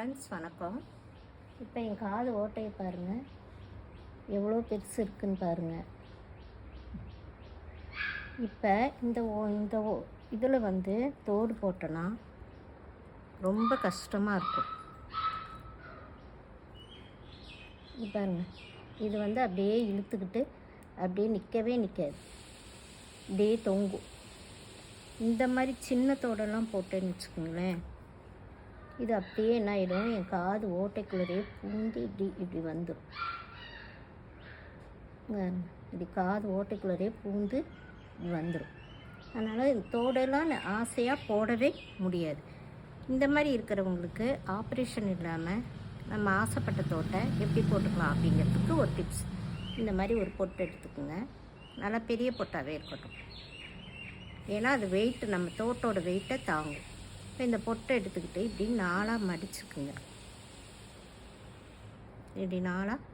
Friends வணக்கம். இப்போ என் காது ஓட்டையை பாருங்கள், எவ்வளோ பெருசு இருக்குன்னு பாருங்கள். இப்போ இந்த இதில் தோடு போட்டோன்னா ரொம்ப கஷ்டமாக இருக்கும். பாருங்க, இது அப்படியே இழுத்துக்கிட்டு அப்படியே நிற்கவே நிற்காது, அப்படியே தொங்கும். இந்த மாதிரி சின்ன தோடெல்லாம் போட்டேன்னு வச்சுக்கோங்களேன், இது அப்படியே என்ன ஆகிடும், என் காது ஓட்டைக்குள்ளே பூந்து இப்படி வந்துடும். இப்படி காது ஓட்டைக்குள்ளே பூந்து இப்படி வந்துடும். அதனால் இந்த தோடெல்லாம் ஆசையாக போடவே முடியாது. இந்த மாதிரி இருக்கிறவங்களுக்கு ஆப்ரேஷன் இல்லாமல் நம்ம ஆசைப்பட்ட தோட்டை எப்படி போட்டுக்கலாம் அப்படிங்கிறதுக்கு ஒரு டிப்ஸ். இந்த மாதிரி ஒரு பொட்டு எடுத்துக்கோங்க, நல்லா பெரிய பொட்டாகவே இருக்கட்டும், ஏன்னா அது வெயிட்டு நம்ம தோட்டோட வெயிட்டை தாங்கும். இப்போ இந்த பொட்டை எடுத்துக்கிட்டு இப்படி நாளாக மடிச்சுக்குங்க. இப்படி நாளாக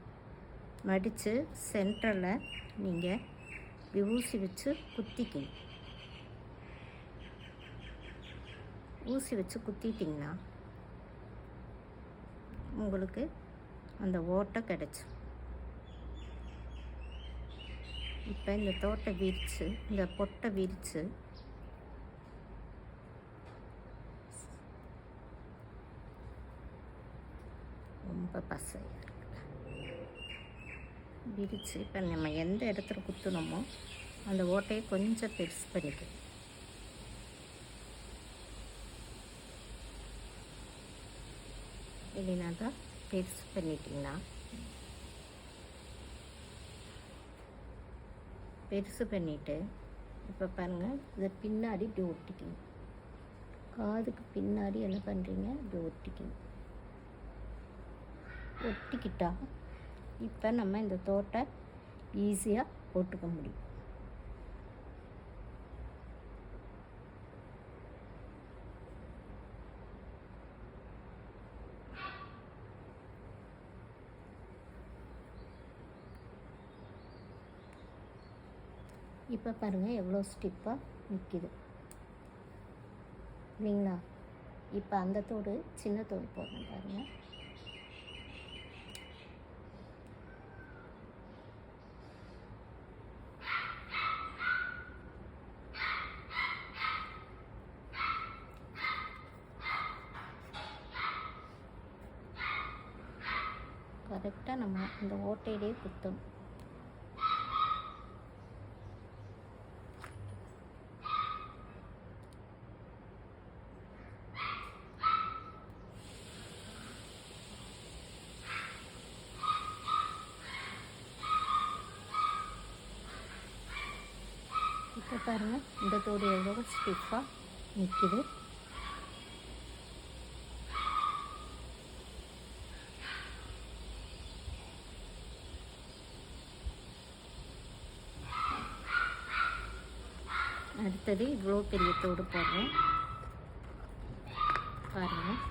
மடித்து சென்டரில் நீங்கள் இப்படி ஊசி வச்சு குத்திக்கிங்க. ஊசி வச்சு குத்திட்டிங்கன்னா உங்களுக்கு அந்த ஓட்டை கிடச்சிடும். இப்போ இந்த தோட்டை விரித்து, இந்த பொட்டை விரித்து ரொம்ப பசையாக இருக்குது விரித்து, இப்போ நம்ம எந்த இடத்துல குத்துனோமோ அந்த ஓட்டையை கொஞ்சம் பெருசு பண்ணிக்கணும். இல்லைனா தான் பெருசு பண்ணிட்டிங்கன்னா, பெருசு பண்ணிவிட்டு இப்போ பாருங்கள், இதை பின்னாடி இப்படி ஒட்டிக்கணும். காதுக்கு பின்னாடி என்ன பண்ணுறீங்க, இப்படி ஒட்டிக்கணும். ஒட்டிக்கிட்டா இப்போ நம்ம இந்த தோட்டை ஈஸியாக போட்டுக்க முடியும். இப்போ பாருங்கள் எவ்வளோ ஸ்டிப்பாக நிற்கிது இல்லைங்களா. இப்போ அந்த தோடு சின்ன தோடு போடுறேன் பாருங்கள். கரெக்டாக நம்ம இந்த ஓட்டையிலே குத்தணும். இப்போ பாருங்கள், இந்த தோடு எவ்வளோ ஸ்டிஃபாக நிற்கிது. அடுத்தது இவ்வளோ பெரிய தோடு போடுறேன் பாருங்கள்.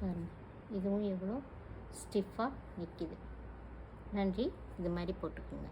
பாருங்கள், இதுவும் எவ்வளோ ஸ்டிஃபாக நிற்கிது. நன்றி. இது மாதிரி போட்டுக்கோங்க.